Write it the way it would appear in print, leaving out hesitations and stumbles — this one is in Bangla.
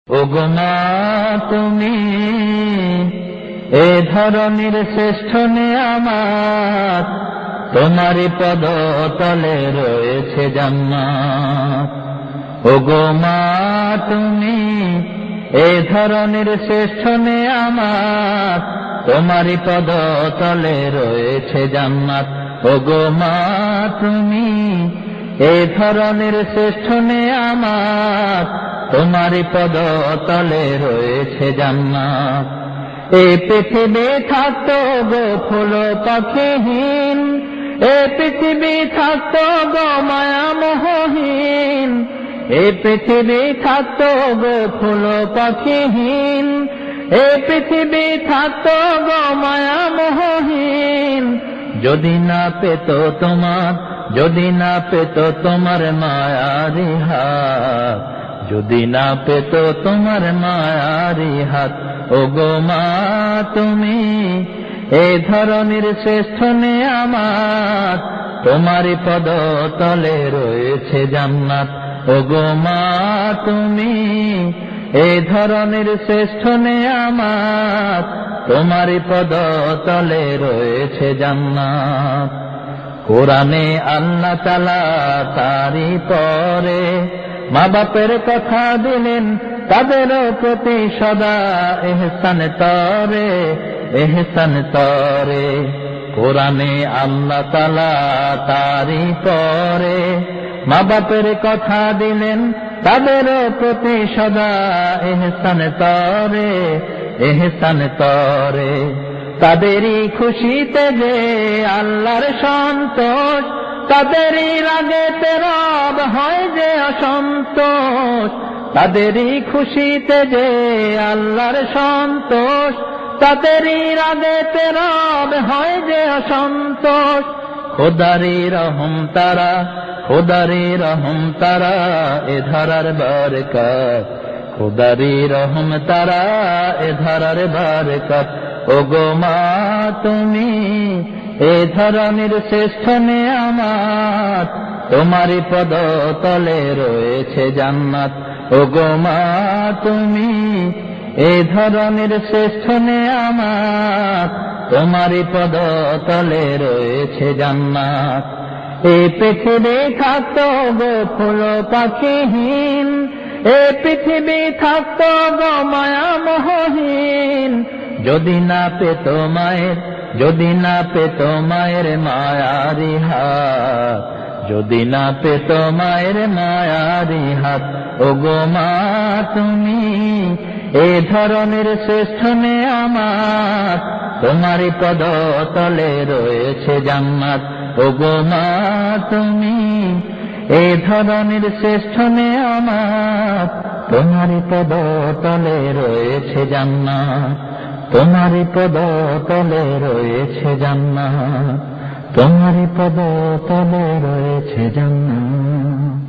ওগো মা তুমি এ ধরনের শ্রেষ্ঠ নেয়ামত, তোমারই পদ তলে রয়েছে জান্নাত। ওগো মা তুমি এ ধরনের শ্রেষ্ঠ নেয়ামত, তোমারই পদ তলে রয়েছে জান্নাত। ওগো মা তুমি এ ধরনের শ্রেষ্ঠ নেয়ামত, তোমারই পদ তলে রয়েছে জান্নাত। এই পৃথিবী থাকতো গো ফুল পাখিহীন, এ পৃথিবী থাকতো গো মায়া মোহহীন, এ পৃথিবী থাকতো গো ফুল পাখিহীন, এ পৃথিবী থাকতো গো মায়া মোহহীন। যদি না পেত তোমার, যদি না পেত তোমার মায়ারি হাত, যদি না পেত তোমার মায়ারি হাত। ওগো মা তুমি এ ধরনের শ্রেষ্ঠ নেয়ামত, তোমারই পদ তলে রয়েছে জান্নাত। ওগো মা তুমি এ ধরনের শ্রেষ্ঠ নেয়ামত, তোমারই পদ তলে রয়েছে জান্নাত। কোরআনে আল্লাহ তাআলা তারই পরে মা বাপের কথা দিলেন, তাদের প্রতি সদা ইহসান তরে, ইহসান তরে। কোরআনে আল্লাহ তাআলা তারই পরে মা বাপের কথা দিলেন, তাদের প্রতি সদা ইহসান তরে, ইহসান তরে। তাদেরই খুশিতে যে আল্লাহর সন্তোষ, তাদেরই রাগেতে রব হয় যে অসন্তোষ। তাদেরই খুশিতে যে আল্লাহর সন্তোষ, তাদেরই রাগেতে রব হয় যে অসন্তোষ। খোদারি রহম তারা, খোদারি রহম তারা এ ধরার বরকত, খোদারি রহম তারা এ ধরার বরকত। ওগো মা তুমি এ ধরনের শ্রেষ্ঠ নেয়ামত, তোমারই পদ তলে রয়েছে জান্নাত। ওগো মা তুমি এ ধরনের শ্রেষ্ঠ নেয়ামত, তোমারই পদ তলে রয়েছে জান্নাত। এই পৃথিবী থাকতো গো ফুল পাখিহীন, এ পৃথিবী থাকতো গো মায়া মোহহীন। যদি না পেত মায়ের, যদি না পেত মায়ের মায়ারি হাত, যদি না পেত মায়ের মায়ারি হাত। ওগো মা তুমি এ ধরনের শ্রেষ্ঠ নেয়ামত, তোমারই পদ তলে রয়েছে জান্নাত। ওগো মা তুমি এ ধরনের শ্রেষ্ঠ নেয়ামত, তোমারই পদ তলে রয়েছে জান্নাত, তোমারই পদ তলে রয়েছে জান্নাত, তোমারই পদ তলে রয়েছে জান্নাত।